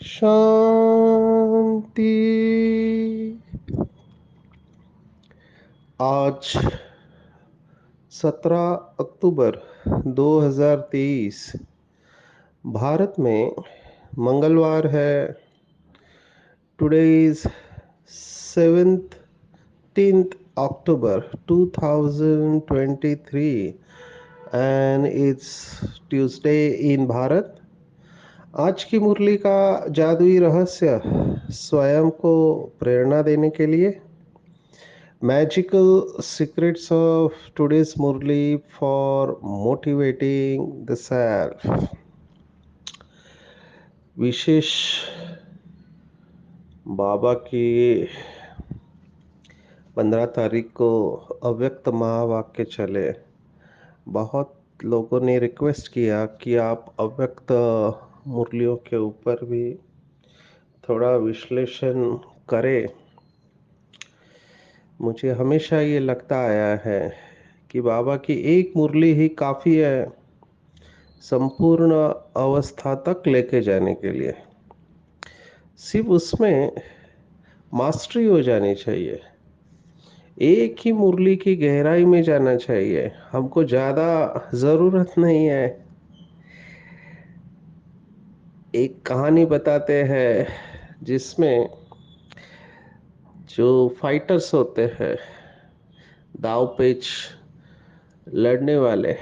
शांति। आज 17 अक्टूबर 2023 भारत में मंगलवार है। Today is 17th October 2023 and it's Tuesday in Bharat. आज की मुरली का जादुई रहस्य स्वयं को प्रेरणा देने के लिए Magical secrets of today's Murli for motivating the self। विशेष बाबा की 15 तारीख को अव्यक्त महावाक्य चले। बहुत लोगों ने रिक्वेस्ट किया कि आप अव्यक्त मुरलियों के ऊपर भी थोड़ा विश्लेषण करें। मुझे हमेशा ये लगता आया है कि बाबा की एक मुरली ही काफ़ी है संपूर्ण अवस्था तक लेके जाने के लिए। सिर्फ उसमें मास्टरी हो जानी चाहिए। एक ही मुरली की गहराई में जाना चाहिए। हमको ज़्यादा ज़रूरत नहीं है। एक कहानी बताते हैं जिसमें जो फाइटर्स होते हैं, दाव पेच लड़ने वाले,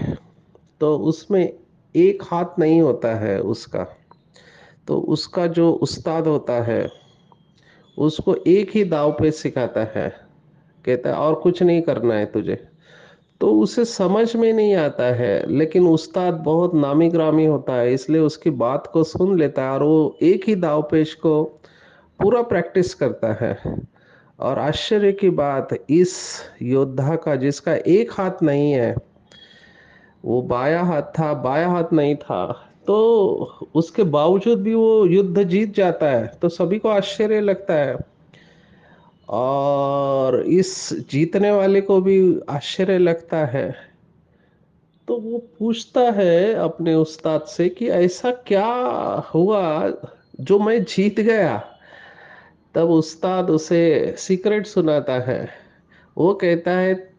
तो उसमें एक हाथ नहीं होता है उसका। तो उसका जो उस्ताद होता है उसको एक ही दाव पेच सिखाता है। कहता है और कुछ नहीं करना है तुझे। तो उसे समझ में नहीं आता है, लेकिन उस्ताद बहुत नामी ग्रामी होता है, इसलिए उसकी बात को सुन लेता है और वो एक ही दाव पेच को पूरा प्रैक्टिस करता है। और आश्चर्य की बात, इस योद्धा का जिसका एक हाथ नहीं है, वो बाया हाथ था, बाया हाथ नहीं था, तो उसके बावजूद भी वो युद्ध जीत जाता है। तो सभी को आश्चर्य लगता है और इस जीतने वाले को भी आश्चर्य लगता है। तो वो पूछता है अपने उस्ताद से कि ऐसा क्या हुआ जो मैं जीत गया। तब उस्ताद उसे सीक्रेट सुनाता है। वो कहता है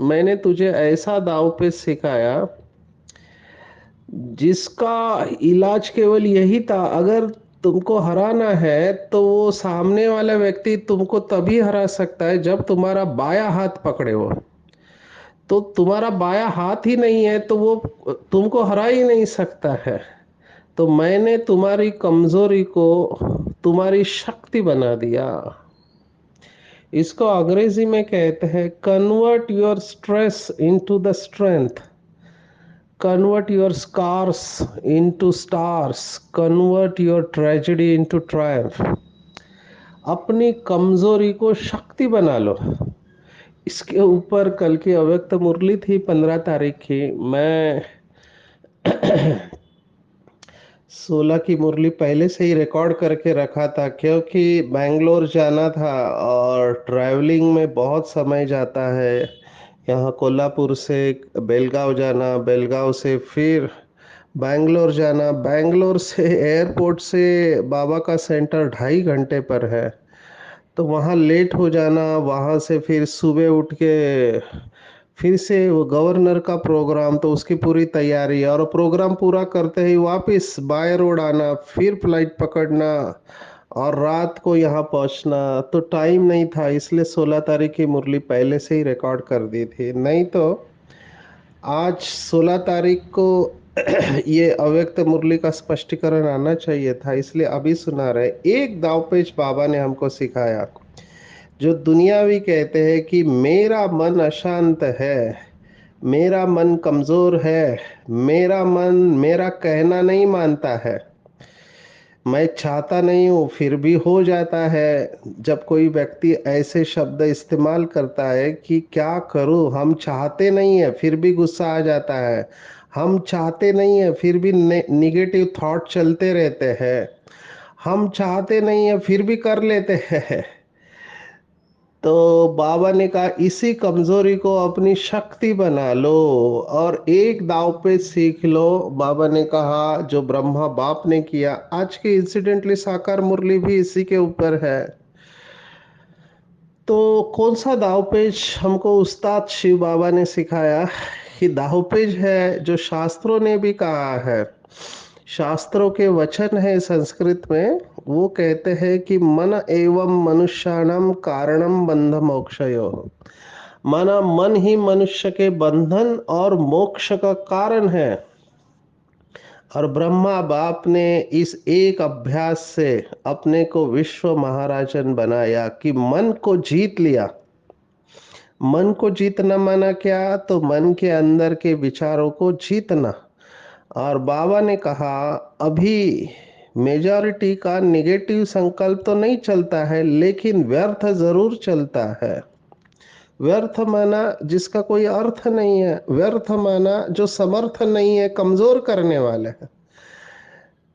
मैंने तुझे ऐसा दाव पेच सिखाया जिसका इलाज केवल यही था, अगर तुमको हराना है तो वो सामने वाला व्यक्ति तुमको तभी हरा सकता है जब तुम्हारा बाया हाथ पकड़े वो। तो तुम्हारा बाया हाथ ही नहीं है तो वो तुमको हरा ही नहीं सकता है। तो मैंने तुम्हारी कमजोरी को तुम्हारी शक्ति बना दिया। इसको अंग्रेजी में कहते हैं convert your stress into the strength, convert your scars into stars, convert your tragedy into triumph. अपनी कमजोरी को शक्ति बना लो। इसके ऊपर कल की अव्यक्त मुरली थी 15 तारीख की। मैं 16 की मुरली पहले से ही रिकॉर्ड करके रखा था, क्योंकि बैंगलोर जाना था और ट्रैवलिंग में बहुत समय जाता है। यहाँ कोल्हापुर से बेलगांव जाना, बेलगांव से फिर बैंगलोर जाना, बैंगलोर से एयरपोर्ट से बाबा का सेंटर 2.5 घंटे पर है। तो वहाँ लेट हो जाना, वहाँ से फिर सुबह उठ के फिर से वो गवर्नर का प्रोग्राम, तो उसकी पूरी तैयारी और प्रोग्राम पूरा करते ही वापस बाय रोड आना, फिर फ्लाइट पकड़ना और रात को यहाँ पहुँचना। तो टाइम नहीं था, इसलिए 16 तारीख की मुरली पहले से ही रिकॉर्ड कर दी थी। नहीं तो आज 16 तारीख को ये अव्यक्त मुरली का स्पष्टीकरण आना चाहिए था, इसलिए अभी सुना रहे। एक दावपेच बाबा ने हमको सिखाया जो दुनियावी कहते हैं कि मेरा मन अशांत है, मेरा मन कमजोर है, मेरा मन मेरा कहना नहीं मानता है। मैं चाहता नहीं हूँ फिर भी हो जाता है। जब कोई व्यक्ति ऐसे शब्द इस्तेमाल करता है कि क्या करूँ, हम चाहते नहीं है फिर भी गुस्सा आ जाता है, हम चाहते नहीं है फिर भी निगेटिव थॉट चलते रहते हैं, हम चाहते नहीं है फिर भी कर लेते हैं। तो बाबा ने कहा इसी कमजोरी को अपनी शक्ति बना लो और एक दाव पे सीख लो। बाबा ने कहा जो ब्रह्मा बाप ने किया, आज के इंसिडेंटली साकार मुरली भी इसी के ऊपर है। तो कौन सा दावपेच हमको उस्ताद शिव बाबा ने सिखाया कि दावपेच है जो शास्त्रों ने भी कहा है। शास्त्रों के वचन है संस्कृत में, वो कहते हैं कि मन एवं मनुष्याणाम कारणम बंध मोक्षयो। माना मन ही मनुष्य के बंधन और मोक्ष का कारण है। और ब्रह्मा बाप ने इस एक अभ्यास से अपने को विश्व महाराजन बनाया कि मन को जीत लिया। मन को जीतना माना क्या, तो मन के अंदर के विचारों को जीतना। और बाबा ने कहा अभी मेजॉरिटी का निगेटिव संकल्प तो नहीं चलता है, लेकिन व्यर्थ जरूर चलता है। व्यर्थ माना जिसका कोई अर्थ नहीं है, व्यर्थ माना जो समर्थ नहीं है, कमजोर करने वाले हैं।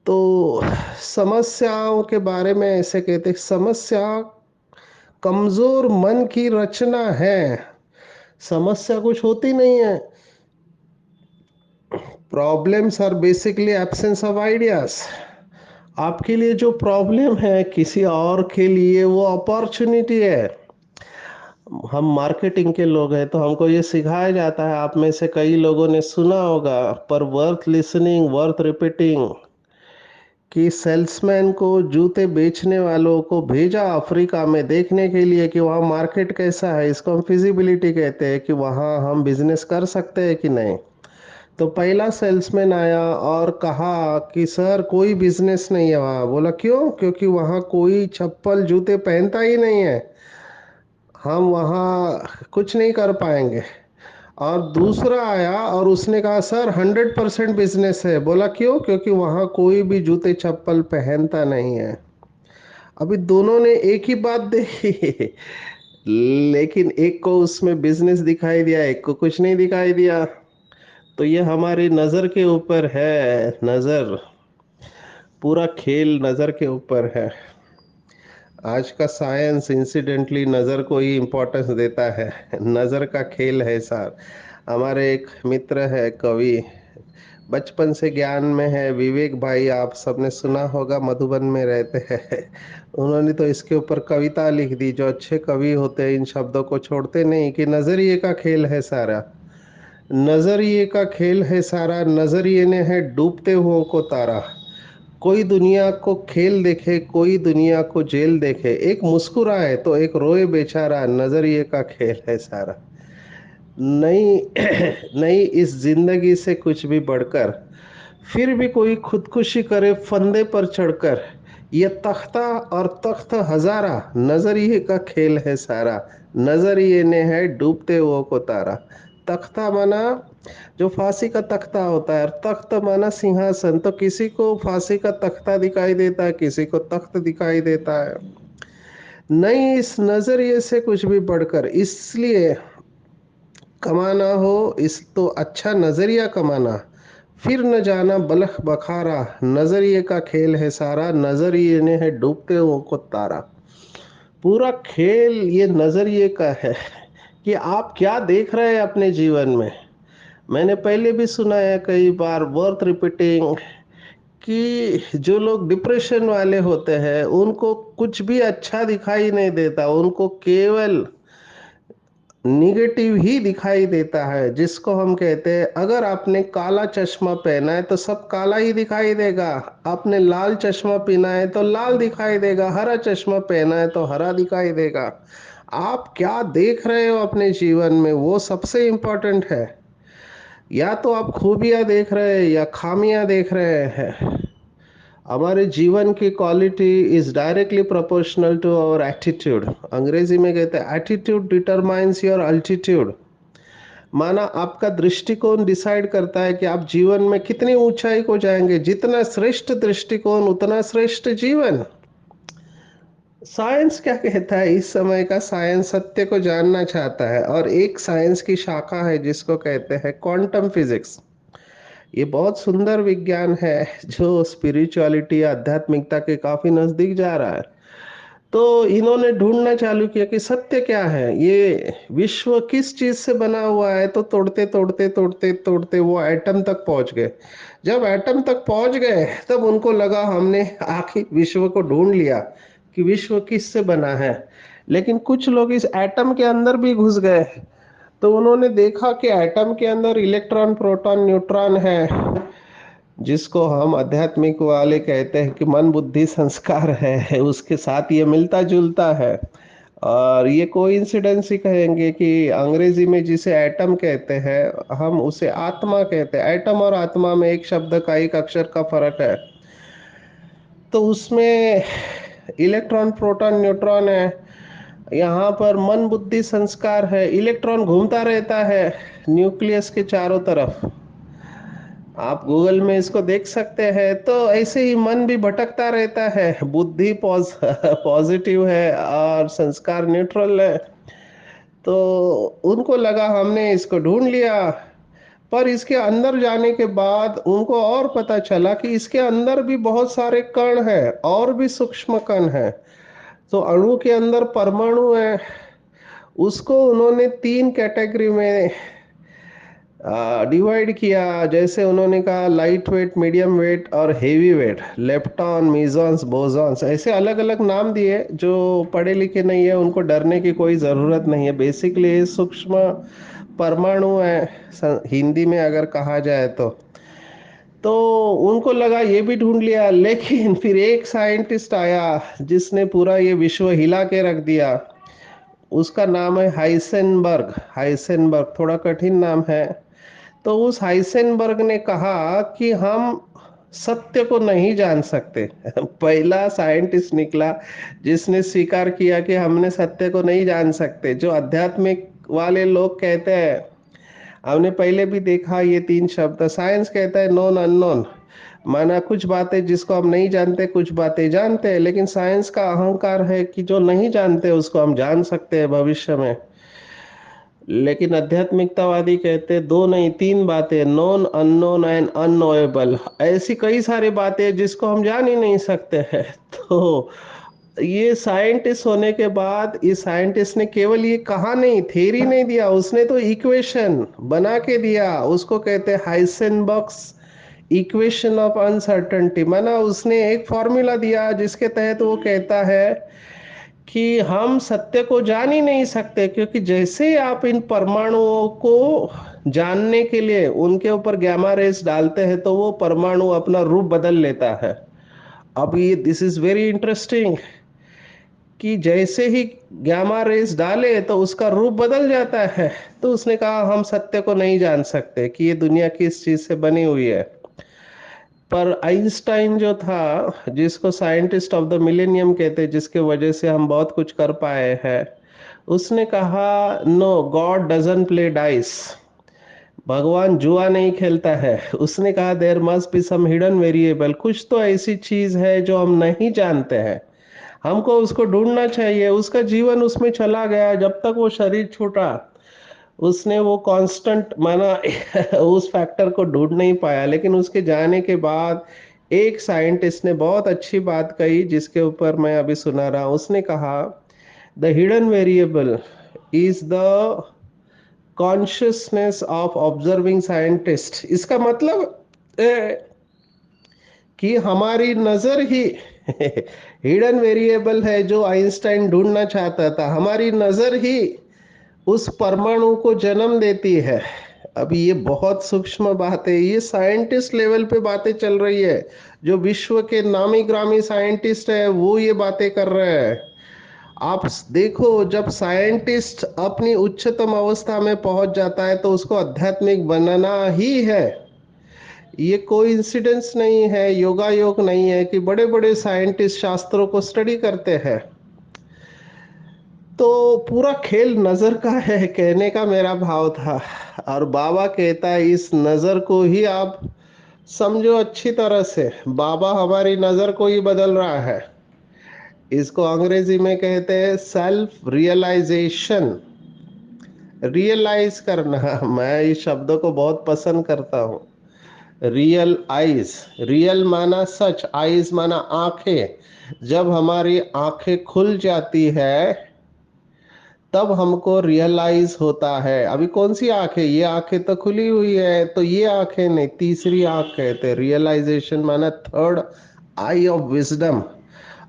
तो समस्याओं के बारे में ऐसे कहते, समस्या कमजोर मन की रचना है। समस्या कुछ होती नहीं है। Problems are basically absence of ideas. आपके लिए जो प्रॉब्लम है किसी और के लिए वो अपॉर्चुनिटी है। हम मार्केटिंग के लोग हैं तो हमको ये सिखाया जाता है, आप में से कई लोगों ने सुना होगा, पर वर्थ लिसनिंग वर्थ रिपीटिंग, कि सेल्समैन को जूते बेचने वालों को भेजा अफ्रीका में देखने के लिए कि वहाँ मार्केट कैसा है। इसको हम फिजिबिलिटी कहते हैं कि वहाँ हम बिजनेस कर सकते हैं कि नहीं। तो पहला सेल्समैन आया और कहा कि सर कोई बिजनेस नहीं है वहाँ। बोला क्यों? क्योंकि वहाँ कोई चप्पल जूते पहनता ही नहीं है, हम वहाँ कुछ नहीं कर पाएंगे। और दूसरा आया और उसने कहा सर 100% बिजनेस है। बोला क्यों? क्योंकि वहाँ कोई भी जूते चप्पल पहनता नहीं है। अभी दोनों ने एक ही बात देखी, लेकिन एक को उसमें बिजनेस दिखाई दिया, एक को कुछ नहीं दिखाई दिया। तो ये हमारी नजर के ऊपर है। नजर, पूरा खेल नजर के ऊपर है। आज का साइंस इंसिडेंटली नजर को ही इम्पोर्टेंस देता है। नजर का खेल है सर। हमारे एक मित्र है कवि, बचपन से ज्ञान में है, विवेक भाई, आप सबने सुना होगा, मधुबन में रहते हैं। उन्होंने तो इसके ऊपर कविता लिख दी। जो अच्छे कवि होते हैं इन शब्दों को छोड़ते नहीं, कि नजरिए का खेल है सारा। नजरिए का खेल है सारा, नजरिए ने है डूबते हुओं को तारा। कोई दुनिया को खेल देखे, कोई दुनिया को जेल देखे, एक मुस्कुराए तो एक रोए बेचारा, नजरिए का खेल है सारा। नहीं नहीं, इस जिंदगी से कुछ भी बढ़कर फिर भी कोई खुदकुशी करे फंदे पर चढ़कर, ये तख्ता और तख्त हजारा, नजरिए का खेल है सारा। नजरिए ने है डूबते हुओं को तारा। तख्ता माना जो फांसी का तख्ता होता है, और तख्त माना सिंहासन। तो किसी को फांसी का तख्ता दिखाई देता है, किसी को तख्त दिखाई देता है। नहीं, इस नजरिए से कुछ भी बढ़कर, इसलिए कमाना हो इस तो अच्छा नजरिया कमाना, फिर न जाना बलख बखारा, नजरिए का खेल है सारा, नजरिए ने है डूबते हुओं को तारा। पूरा खेल ये नजरिए का है कि आप क्या देख रहे हैं अपने जीवन में। मैंने पहले भी सुना है कई बार, वर्थ रिपीटिंग, कि जो लोग डिप्रेशन वाले होते हैं उनको कुछ भी अच्छा दिखाई नहीं देता, उनको केवल निगेटिव ही दिखाई देता है। जिसको हम कहते हैं, अगर आपने काला चश्मा पहना है तो सब काला ही दिखाई देगा, आपने लाल चश्मा पहना है तो लाल दिखाई देगा, हरा चश्मा पहना है तो हरा दिखाई देगा। आप क्या देख रहे हो अपने जीवन में, वो सबसे इम्पोर्टेंट है। या तो आप खूबियां देख रहे हैं या खामियां देख रहे हैं। हमारे जीवन की quality is directly proportional to our attitude. अंग्रेजी में कहते हैं एटीट्यूड डिटरमाइंस योर अल्टीट्यूड। माना आपका दृष्टिकोण डिसाइड करता है कि आप जीवन में कितनी ऊंचाई को जाएंगे। जितना श्रेष्ठ दृष्टिकोण उतना श्रेष्ठ जीवन। साइंस क्या कहता है? इस समय का साइंस सत्य को जानना चाहता है, और एक साइंस की शाखा है जिसको कहते हैं क्वांटम फिजिक्स। ये बहुत सुंदर विज्ञान है जो स्पिरिचुअलिटी, आध्यात्मिकता के काफी नजदीक जा रहा है। तो इन्होंने ढूंढना चालू किया कि सत्य क्या है, ये विश्व किस चीज से बना हुआ है। तो तोड़ते तोड़ते तोड़ते तोड़ते वो एटम तक पहुंच गए। जब एटम तक पहुंच गए तब उनको लगा हमने आखिर विश्व को ढूंढ लिया कि विश्व किस से बना है। लेकिन कुछ लोग इस एटम के अंदर भी घुस गए, तो उन्होंने देखा कि एटम के अंदर इलेक्ट्रॉन, प्रोटॉन, न्यूट्रॉन है, जिसको हम आध्यात्मिक वाले कहते हैं कि मन, बुद्धि, संस्कार है, उसके साथ ये मिलता जुलता है। और ये कोइंसिडेंस ही कहेंगे कि अंग्रेजी में जिसे एटम कहते हैं हम उसे आत्मा कहते हैं। एटम और आत्मा में एक शब्द का, एक अक्षर का फर्क है। तो उसमें इलेक्ट्रॉन, प्रोटॉन, न्यूट्रॉन है। यहाँ पर मन, बुद्धि, संस्कार है। इलेक्ट्रॉन घूमता रहता है न्यूक्लियस के चारों तरफ। आप गूगल में इसको देख सकते हैं। तो ऐसे ही मन भी भटकता रहता है। बुद्धि पॉजिटिव है और संस्कार न्यूट्रल है। तो उनको लगा हमने इसको ढूंढ लिया। पर इसके अंदर जाने के बाद उनको और पता चला कि इसके अंदर भी बहुत सारे कण हैं, और भी सूक्ष्म कण हैं। तो अणु के अंदर परमाणु है, उसको उन्होंने तीन कैटेगरी में डिवाइड किया। जैसे उन्होंने कहा लाइट वेट, मीडियम वेट और हेवी वेट, लेप्टॉन, मीजॉन्स, बोसॉन्स, ऐसे अलग अलग नाम दिए। जो पढ़े लिखे नहीं है उनको डरने की कोई ज़रूरत नहीं है। बेसिकली सूक्ष्म परमाणु है, हिंदी में अगर कहा जाए तो उनको लगा ये भी ढूंढ लिया। लेकिन फिर एक साइंटिस्ट आया जिसने पूरा ये विश्व हिला के रख दिया। उसका नाम है हाइसेनबर्ग। हाइसेनबर्ग थोड़ा कठिन नाम है। तो उस हाइसेनबर्ग ने कहा कि हम सत्य को नहीं जान सकते। पहला साइंटिस्ट निकला जिसने स्वीकार किया कि हमने सत्य को नहीं जान सकते। जो आध्यात्मिक वाले लोग कहते हैं, हमने पहले भी देखा ये तीन शब्द। साइंस कहता है नोन अननोन, माना कुछ बातें जिसको हम नहीं जानते, कुछ बातें जानते हैं। लेकिन साइंस का अहंकार है कि जो नहीं जानते उसको हम जान सकते हैं भविष्य में। लेकिन आध्यात्मिकतावादी कहते हैं दो नहीं, तीन बातें, नोन, अननोन एंड अननोएबल। ऐसी कई सारी बातें जिसको हम जान ही नहीं सकते हैं। तो ये साइंटिस्ट होने के बाद इस साइंटिस्ट ने केवल ये कहा नहीं, थ्योरी नहीं दिया, उसने तो इक्वेशन बना के दिया। उसको कहते हैं हाइसेनबर्ग्स इक्वेशन ऑफ अनसर्टेनिटी। माना उसने एक फॉर्मूला दिया जिसके तहत वो कहता है कि हम सत्य को जान ही नहीं सकते, क्योंकि जैसे ही आप इन परमाणुओं को जानने के लिए उनके ऊपर गैमा रेस डालते हैं तो वो परमाणु अपना रूप बदल लेता है। अब ये दिस इज वेरी इंटरेस्टिंग कि जैसे ही गैमा रेस डाले तो उसका रूप बदल जाता है। तो उसने कहा हम सत्य को नहीं जान सकते कि ये दुनिया किस चीज से बनी हुई है। पर आइंस्टाइन जो था, जिसको साइंटिस्ट ऑफ द मिलेनियम कहते हैं, जिसके वजह से हम बहुत कुछ कर पाए हैं, उसने कहा no, god doesn't play dice. भगवान जुआ नहीं खेलता है। उसने कहा there must be some hidden variable, कुछ तो ऐसी चीज है जो हम नहीं जानते हैं, हमको उसको ढूंढना चाहिए। उसका जीवन उसमें चला गया। जब तक वो शरीर छूटा उसने वो कांस्टेंट माना उस फैक्टर को ढूंढ नहीं पाया। लेकिन उसके जाने के बाद एक साइंटिस्ट ने बहुत अच्छी बात कही जिसके ऊपर मैं अभी सुना रहा हूं। उसने कहा the hidden variable is the consciousness of observing scientist. इसका मतलब कि हमारी नजर ही हिडन वेरिएबल है जो आइंस्टाइन ढूंढना चाहता था। हमारी नजर ही उस परमाणु को जन्म देती है। अभी ये बहुत सूक्ष्म बात है, ये साइंटिस्ट लेवल पे बातें चल रही है। जो विश्व के नामी ग्रामी साइंटिस्ट है वो ये बातें कर रहे हैं। आप देखो, जब साइंटिस्ट अपनी उच्चतम अवस्था में पहुंच जाता है तो उसको आध्यात्मिक बनना ही है। ये कोई इंसिडेंस नहीं है, योगा योग नहीं है कि बड़े बड़े साइंटिस्ट शास्त्रों को स्टडी करते हैं। तो पूरा खेल नजर का है कहने का मेरा भाव था। और बाबा कहता है इस नजर को ही आप समझो अच्छी तरह से, बाबा हमारी नजर को ही बदल रहा है। इसको अंग्रेजी में कहते हैं सेल्फ रियलाइजेशन। रियलाइज करना, मैं इस शब्दों को बहुत पसंद करता हूँ। रियल आइज, रियल माना सच, आइज माना आंखें। जब हमारी आंखें खुल जाती है तब हमको रियलाइज होता है। अभी कौन सी आंखें, ये आंखें तो खुली हुई है, तो ये आंखें नहीं, तीसरी आंख कहते हैं। रियलाइजेशन माना थर्ड आई ऑफ विजडम।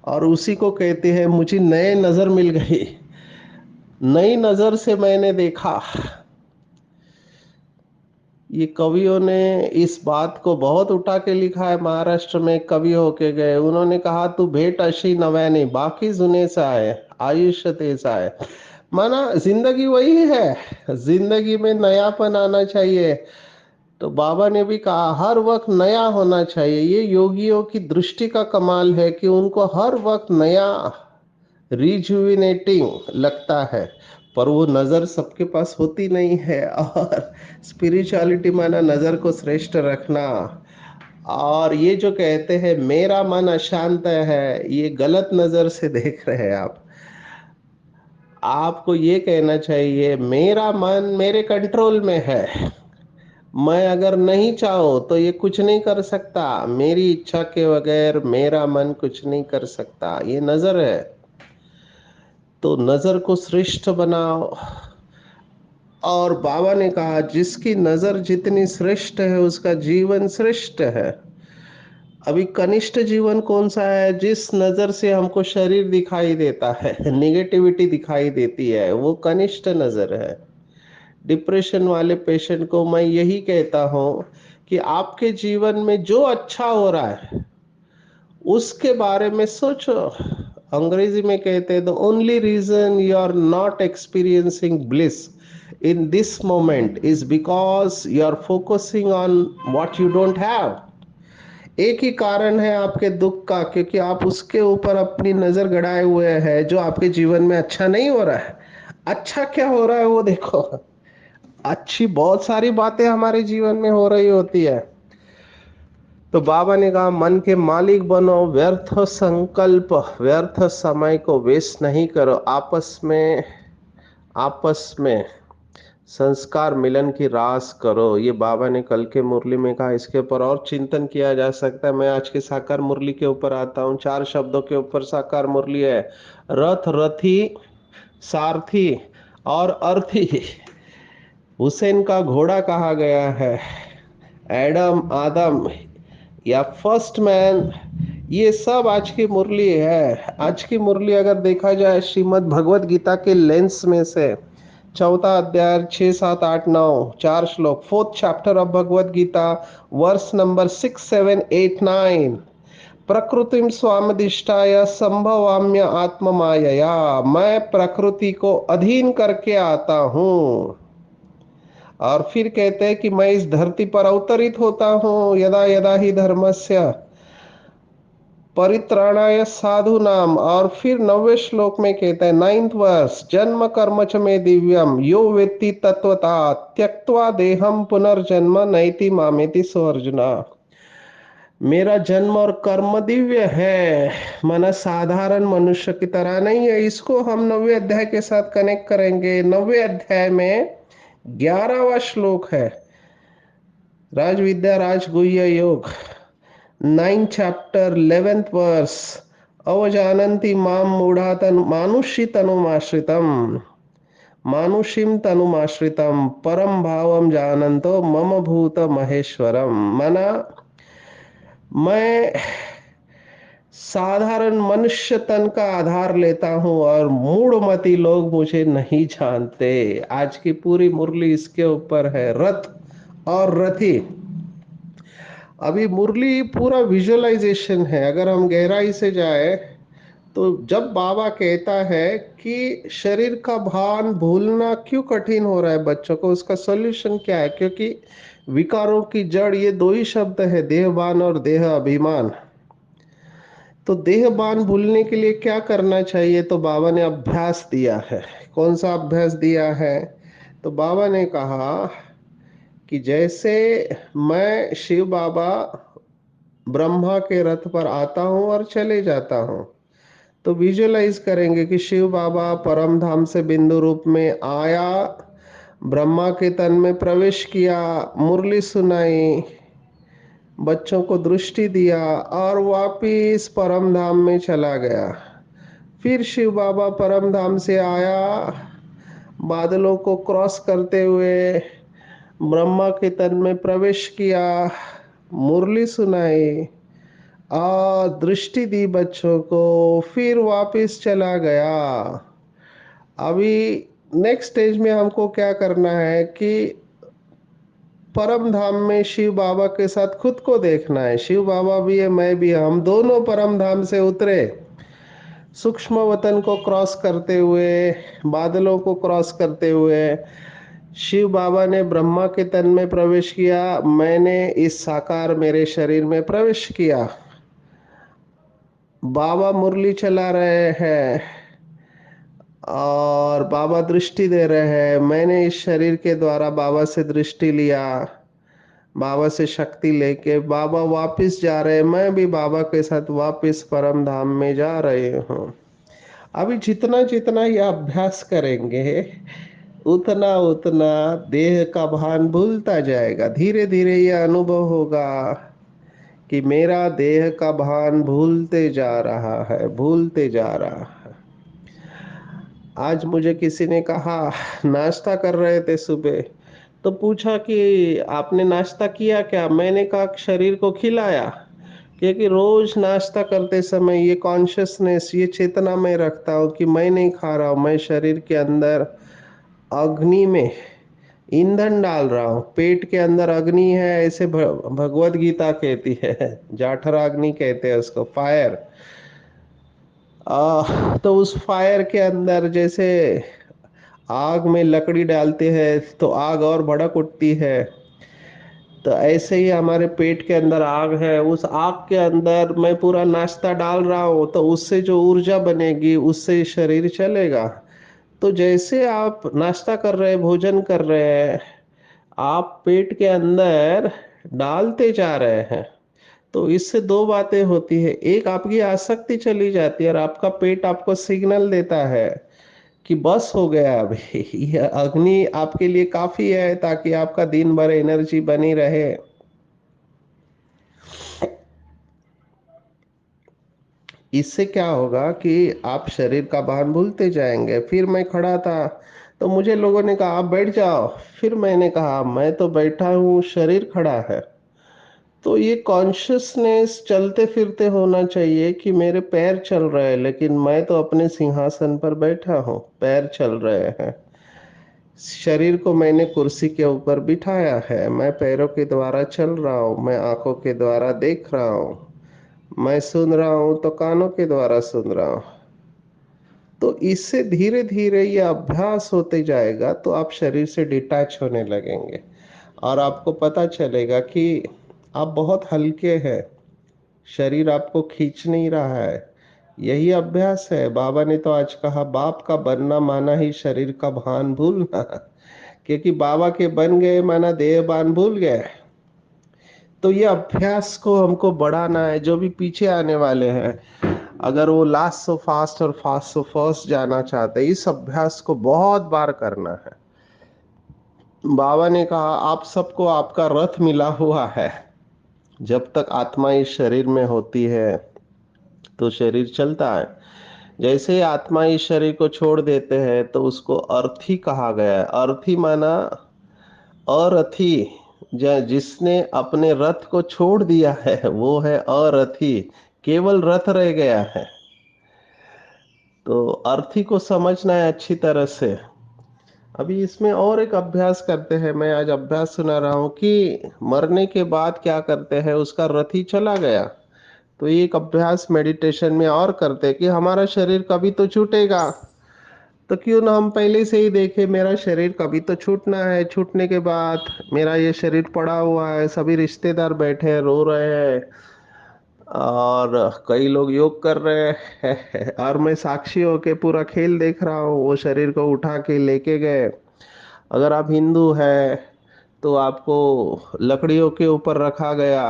और उसी को कहते हैं मुझे नए नजर मिल गई, नई नजर से मैंने देखा। ये कवियों ने इस बात को बहुत उठा के लिखा है। महाराष्ट्र में एक कवि होके गए, उन्होंने कहा तू भेट अशी नव्याने बाकी जुने सा है, आयुष्य तेसा है। माना जिंदगी वही है, जिंदगी में नयापन आना चाहिए। तो बाबा ने भी कहा हर वक्त नया होना चाहिए। ये योगियों की दृष्टि का कमाल है कि उनको हर वक्त नया, रिजुविनेटिंग लगता है। पर वो नज़र सबके पास होती नहीं है। और स्पिरिचुअलिटी माना नज़र को श्रेष्ठ रखना। और ये जो कहते हैं मेरा मन अशांत है, ये गलत नज़र से देख रहे हैं आप। आपको ये कहना चाहिए मेरा मन मेरे कंट्रोल में है, मैं अगर नहीं चाहूँ तो ये कुछ नहीं कर सकता, मेरी इच्छा के बगैर मेरा मन कुछ नहीं कर सकता। ये नज़र है। तो नज़र को श्रेष्ठ बनाओ। और बाबा ने कहा जिसकी नजर जितनी श्रेष्ठ है उसका जीवन श्रेष्ठ है। अभी कनिष्ठ जीवन कौन सा है? जिस नजर से हमको शरीर दिखाई देता है, निगेटिविटी दिखाई देती है, वो कनिष्ठ नजर है। डिप्रेशन वाले पेशेंट को मैं यही कहता हूं कि आपके जीवन में जो अच्छा हो रहा है उसके बारे में सोचो। अंग्रेजी में कहते हैं the only reason you are not experiencing bliss in this moment is because you are focusing on what you don't have. एक ही कारण है आपके दुख का, क्योंकि आप उसके ऊपर अपनी नजर गड़ाए हुए हैं जो आपके जीवन में अच्छा नहीं हो रहा है। अच्छा क्या हो रहा है वो देखो। अच्छी बहुत सारी बातें हमारे जीवन में हो रही होती है। तो बाबा ने कहा मन के मालिक बनो, व्यर्थ संकल्प व्यर्थ समय को वेस्ट नहीं करो, आपस में संस्कार मिलन की रास करो। ये बाबा ने कल के मुरली में कहा। इसके ऊपर और चिंतन किया जा सकता है। मैं आज के साकार मुरली के ऊपर आता हूँ। 4 शब्दों के ऊपर साकार मुरली है। रथ, रथी, सारथी और अर्थी। हुसैन का घोड़ा कहा गया है, एडम, आदम या फर्स्ट मैन। ये सब आज की मुरली है। आज की मुरली अगर देखा जाए श्रीमद् भगवत गीता के लेंस में से, चौथा अध्याय 6, 7, 8, 9 4 श्लोक, 4th chapter of Bhagavad Gita, verse number 6, 7, 8, 9। प्रकृतिम स्वामदिष्टाय संभवाम्य आत्म मायया, मैं प्रकृति को अधीन करके आता हूँ। और फिर कहते हैं कि मैं इस धरती पर अवतरित होता हूँ यदा यदा ही धर्मस्य परित्राणाय साधु नाम। और फिर 9वें श्लोक में कहता है, 9th वर्स, जन्म कर्म च में दिव्यम यो वेत्ति तत्वता त्यक्त्वा देहम पुनर्जन्म नैति मामेति सो अर्जुना। मेरा जन्म और कर्म दिव्य है, माना साधारण मनुष्य की तरह नहीं है। इसको हम 9वें अध्याय के साथ कनेक्ट करेंगे। 9वें अध्याय में 11वां श्लोक है, राजविद्या राजगुह्य योग, 9th चैप्टर 11th वर्स, अवजानन्ति मां मूढ़ा तन मानुषी तनुमाश्रितम, मानुषीम तनुमाश्रितम परम भावम जानन्तो मम भूत महेश्वरम। माना मैं साधारण मनुष्य तन का आधार लेता हूं और मूढ़मती लोग मुझे नहीं जानते। आज की पूरी मुरली इसके ऊपर है, रथ और रथी। अभी मुरली पूरा विजुअलाइजेशन है। अगर हम गहराई से जाए तो जब बाबा कहता है कि शरीर का भान भूलना क्यों कठिन हो रहा है बच्चों को, उसका सॉल्यूशन क्या है? क्योंकि विकारों की जड़ ये 2 ही शब्द है, देहभान और देह अभिमान। तो देहबान भूलने के लिए क्या करना चाहिए? तो बाबा ने अभ्यास दिया है। कौन सा अभ्यास दिया है? तो बाबा ने कहा कि जैसे मैं शिव बाबा ब्रह्मा के रथ पर आता हूं और चले जाता हूं, तो विजुअलाइज करेंगे कि शिव बाबा परम धाम से बिंदु रूप में आया, ब्रह्मा के तन में प्रवेश किया, मुरली सुनाई, बच्चों को दृष्टि दिया और वापिस परम धाम में चला गया। फिर शिव बाबा परम धाम से आया, बादलों को क्रॉस करते हुए ब्रह्मा के तन में प्रवेश किया, मुरली सुनाई और दृष्टि दी बच्चों को, फिर वापिस चला गया। अभी नेक्स्ट स्टेज में हमको क्या करना है कि परम धाम में शिव बाबा के साथ खुद को देखना है। शिव बाबा भी है, मैं भी, हम दोनों परम धाम से उतरे, सूक्ष्म वतन को क्रॉस करते हुए, बादलों को क्रॉस करते हुए शिव बाबा ने ब्रह्मा के तन में प्रवेश किया, मैंने इस साकार मेरे शरीर में प्रवेश किया। बाबा मुरली चला रहे हैं और बाबा दृष्टि दे रहे हैं, मैंने इस शरीर के द्वारा बाबा से दृष्टि लिया, बाबा से शक्ति लेके बाबा वापिस जा रहे हैं, मैं भी बाबा के साथ वापिस परम धाम में जा रही हूँ। अभी जितना जितना ये अभ्यास करेंगे, उतना उतना देह का भान भूलता जाएगा। धीरे धीरे ये अनुभव होगा कि मेरा देह का भान भूलते जा रहा है, भूलते जा रहा है। आज मुझे किसी ने कहा, नाश्ता कर रहे थे सुबह, तो पूछा कि आपने नाश्ता किया क्या? मैंने कहा शरीर को खिलाया, क्योंकि रोज नाश्ता करते समय ये कॉन्शियसनेस, ये चेतना में रखता हूँ कि मैं नहीं खा रहा हूँ, मैं शरीर के अंदर अग्नि में ईंधन डाल रहा हूँ। पेट के अंदर अग्नि है, ऐसे भगवत गीता कहती है, जाठरा अग्नि कहते हैं उसको, फायर। तो उस फायर के अंदर जैसे आग में लकड़ी डालते हैं तो आग और भड़क उठती है, तो ऐसे ही हमारे पेट के अंदर आग है, उस आग के अंदर मैं पूरा नाश्ता डाल रहा हूँ, तो उससे जो ऊर्जा बनेगी उससे शरीर चलेगा। तो जैसे आप नाश्ता कर रहे हैं, भोजन कर रहे हैं, आप पेट के अंदर डालते जा रहे हैं, तो इससे दो बातें होती है। एक, आपकी आसक्ति चली जाती है और आपका पेट आपको सिग्नल देता है कि बस हो गया, अभी यह अग्नि आपके लिए काफी है ताकि आपका दिन भर एनर्जी बनी रहे। इससे क्या होगा कि आप शरीर का भान भूलते जाएंगे। फिर मैं खड़ा था तो मुझे लोगों ने कहा आप बैठ जाओ, फिर मैंने कहा मैं तो बैठा हूँ, शरीर खड़ा है। तो ये कॉन्शियसनेस चलते फिरते होना चाहिए कि मेरे पैर चल रहे हैं, लेकिन मैं तो अपने सिंहासन पर बैठा हूँ, पैर चल रहे हैं। शरीर को मैंने कुर्सी के ऊपर बिठाया है, मैं पैरों के द्वारा चल रहा हूँ, मैं आंखों के द्वारा देख रहा हूँ, मैं सुन रहा हूँ तो कानों के द्वारा सुन रहा हूँ। तो इससे धीरे धीरे ये अभ्यास होते जाएगा तो आप शरीर से डिटैच होने लगेंगे और आपको पता चलेगा कि आप बहुत हल्के हैं, शरीर आपको खींच नहीं रहा है। यही अभ्यास है। बाबा ने तो आज कहा, बाप का बनना माना ही शरीर का भान भूलना, क्योंकि बाबा के बन गए माना देहबान भूल गए। तो ये अभ्यास को हमको बढ़ाना है। जो भी पीछे आने वाले हैं, अगर वो लास्ट सो फास्ट और फास्ट सो फर्स्ट जाना चाहते हैं, इस अभ्यास को बहुत बार करना है। बाबा ने कहा आप सबको आपका रथ मिला हुआ है। जब तक आत्मा इस शरीर में होती है तो शरीर चलता है। जैसे ही आत्मा इस शरीर को छोड़ देते हैं तो उसको अर्थी कहा गया है। अर्थी माना अरथी, जिसने अपने रथ को छोड़ दिया है वो है अरथी, केवल रथ रह गया है। तो अर्थी को समझना है अच्छी तरह से। अभी इसमें और एक अभ्यास करते हैं। मैं आज अभ्यास सुना रहा हूँ कि मरने के बाद क्या करते हैं, उसका रथ ही चला गया। तो ये एक अभ्यास मेडिटेशन में और करते हैं कि हमारा शरीर कभी तो छूटेगा, तो क्यों ना हम पहले से ही देखें मेरा शरीर कभी तो छूटना है। छूटने के बाद मेरा ये शरीर पड़ा हुआ है, सभी रिश्तेदार बैठे हैं रो रहे हैं, और कई लोग योग कर रहे हैं और मैं साक्षी होके पूरा खेल देख रहा हूँ। वो शरीर को उठा के लेके गए। अगर आप हिंदू हैं तो आपको लकड़ियों के ऊपर रखा गया,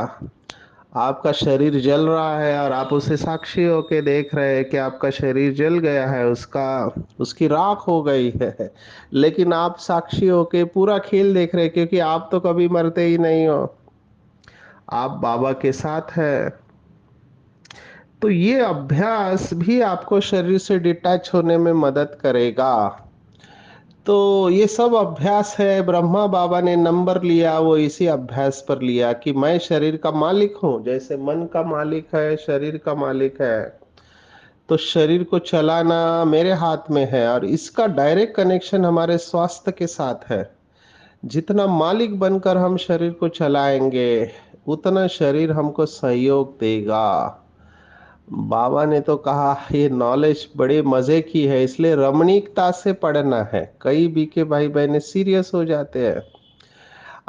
आपका शरीर जल रहा है और आप उसे साक्षी होके देख रहे हैं कि आपका शरीर जल गया है, उसका उसकी राख हो गई है। लेकिन आप साक्षी होके पूरा खेल देख रहे हैं, क्योंकि आप तो कभी मरते ही नहीं हो, आप बाबा के साथ हैं। तो ये अभ्यास भी आपको शरीर से डिटैच होने में मदद करेगा। तो ये सब अभ्यास है, ब्रह्मा बाबा ने नंबर लिया वो इसी अभ्यास पर लिया कि मैं शरीर का मालिक हूँ। जैसे मन का मालिक है, शरीर का मालिक है, तो शरीर को चलाना मेरे हाथ में है और इसका डायरेक्ट कनेक्शन हमारे स्वास्थ्य के साथ है। जितना मालिक बनकर हम शरीर को चलाएंगे, उतना शरीर हमको सहयोग देगा। बाबा ने तो कहा ये नॉलेज बड़े मजे की है, इसलिए रमणीकता से पढ़ना है। कई बीके भाई बहने सीरियस हो जाते हैं।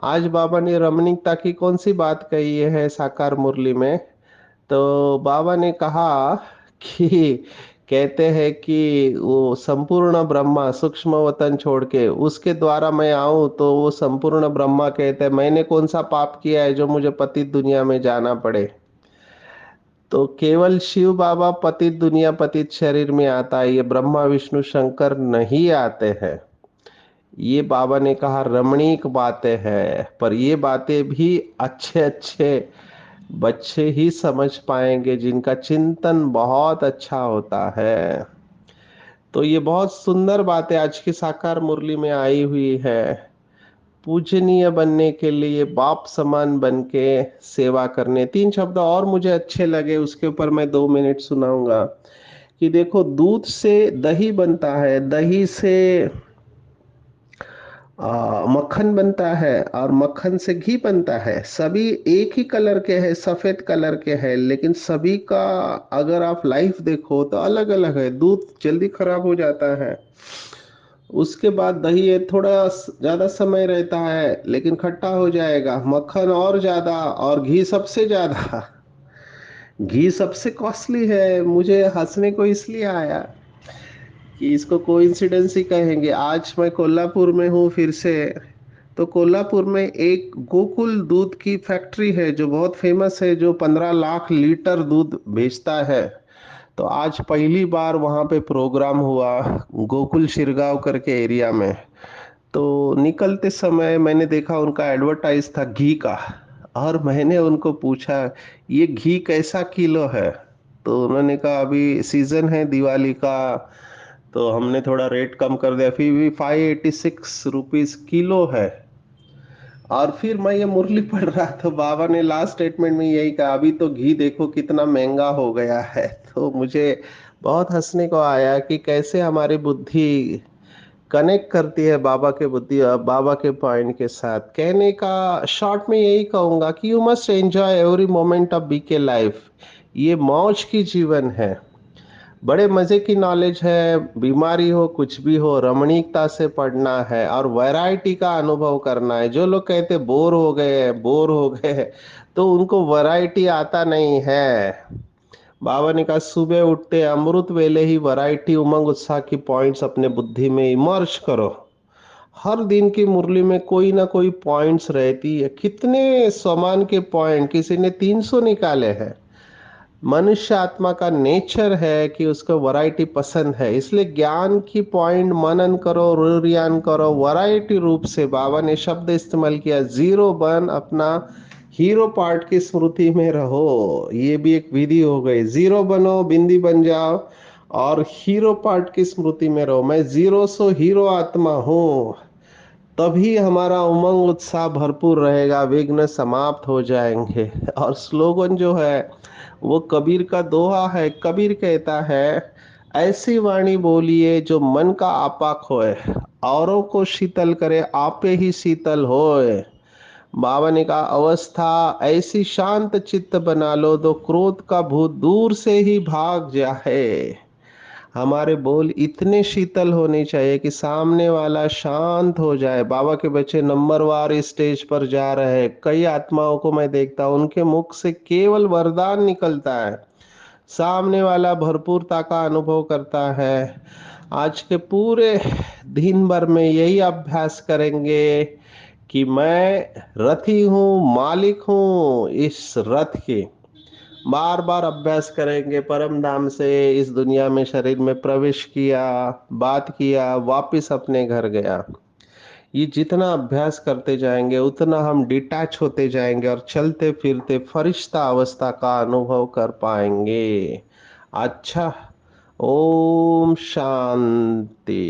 आज बाबा ने रमणीकता की कौन सी बात कही है साकार मुरली में? तो बाबा ने कहा कि कहते हैं कि वो संपूर्ण ब्रह्मा सूक्ष्म वतन छोड़ के उसके द्वारा मैं आऊं, तो वो संपूर्ण ब्रह्मा कहते हैं मैंने कौन सा पाप किया है जो मुझे पतित दुनिया में जाना पड़े। तो केवल शिव बाबा पतित दुनिया पतित शरीर में आता है, ये ब्रह्मा विष्णु शंकर नहीं आते हैं। ये बाबा ने कहा रमणीक बातें हैं, पर ये बातें भी अच्छे अच्छे बच्चे ही समझ पाएंगे जिनका चिंतन बहुत अच्छा होता है। तो ये बहुत सुंदर बातें आज की साकार मुरली में आई हुई है। पूजनीय बनने के लिए बाप समान बन के सेवा करने, तीन शब्द और मुझे अच्छे लगे, उसके ऊपर मैं 2 मिनट सुनाऊंगा। कि देखो, दूध से दही बनता है, दही से मक्खन बनता है और मक्खन से घी बनता है। सभी एक ही कलर के हैं, सफेद कलर के हैं, लेकिन सभी का अगर आप लाइफ देखो तो अलग अलग है। दूध जल्दी खराब हो जाता है, उसके बाद दही है थोड़ा ज्यादा समय रहता है लेकिन खट्टा हो जाएगा, मक्खन और ज्यादा, और घी सबसे ज्यादा। घी सबसे कॉस्टली है। मुझे हंसने को इसलिए आया कि इसको कोइंसिडेंस ही कहेंगे। आज मैं कोल्हापुर में हूँ फिर से। तो कोल्हापुर में एक गोकुल दूध की फैक्ट्री है जो बहुत फेमस है, जो 15 लाख लीटर दूध बेचता है। तो आज पहली बार वहाँ पे प्रोग्राम हुआ, गोकुल शिरगांव करके एरिया में। तो निकलते समय मैंने देखा उनका एडवर्टाइज था घी का, और मैंने उनको पूछा ये घी कैसा किलो है? तो उन्होंने कहा अभी सीजन है दिवाली का, तो हमने थोड़ा रेट कम कर दिया, फिर भी 586 रुपीज किलो है। और फिर मैं ये मुरली पढ़ रहा था, बाबा ने लास्ट स्टेटमेंट में यही कहा अभी तो घी देखो कितना महंगा हो गया है। तो मुझे बहुत हंसने को आया कि कैसे हमारी बुद्धि कनेक्ट करती है बाबा के बुद्धि, बाबा के पॉइंट के साथ। कहने का शॉर्ट में यही कहूंगा कि you must enjoy every moment of बीके लाइफ। ये मौज की जीवन है, बड़े मजे की नॉलेज है। बीमारी हो कुछ भी हो, रमणीकता से पढ़ना है और वैरायटी का अनुभव करना है। जो लोग कहते बोर हो गए बोर हो गए, तो उनको वैरायटी आता नहीं है। बाबा ने कहा सुबह उठते अमृत वेले ही वैरायटी उमंग उत्साह की पॉइंट्स अपने बुद्धि में इमर्ज करो। हर दिन की मुरली में कोई ना कोई पॉइंट्स रहती है। कितने समान के पॉइंट, किसी ने 300 निकाले हैं। मनुष्य आत्मा का नेचर है कि उसको वैरायटी पसंद है, इसलिए ज्ञान की पॉइंट मनन करो, रुरियान करो वैरायटी रूप से। बाबा ने शब्द इस्तेमाल किया जीरो बन, अपना हीरो पार्ट की स्मृति में रहो। ये भी एक विधि हो गई, जीरो बनो, बिंदी बन जाओ और हीरो पार्ट की स्मृति में रहो। मैं जीरो सो हीरो आत्मा हूँ, तभी हमारा उमंग उत्साह भरपूर रहेगा, विघ्न समाप्त हो जाएंगे। और स्लोगन जो है वो कबीर का दोहा है। कबीर कहता है ऐसी वाणी बोलिए जो मन का आपाक होए, औरों को शीतल करे आपे ही शीतल होए। बाबा ने कहा अवस्था ऐसी शांत चित्त बना लो, तो क्रोध का भूत दूर से ही भाग जाए। हमारे बोल इतने शीतल होने चाहिए कि सामने वाला शांत हो जाए। बाबा के बच्चे नंबरवार स्टेज पर जा रहे हैं, कई आत्माओं को मैं देखता हूं, उनके मुख से केवल वरदान निकलता है, सामने वाला भरपूरता का अनुभव करता है। आज के पूरे दिन भर में यही अभ्यास करेंगे कि मैं रथी हूँ, मालिक हूँ इस रथ के। बार बार अभ्यास करेंगे, परम धाम से इस दुनिया में शरीर में प्रवेश किया, बात किया, वापिस अपने घर गया। ये जितना अभ्यास करते जाएंगे उतना हम डिटैच होते जाएंगे और चलते फिरते फरिश्ता अवस्था का अनुभव कर पाएंगे। अच्छा, ओम शांति।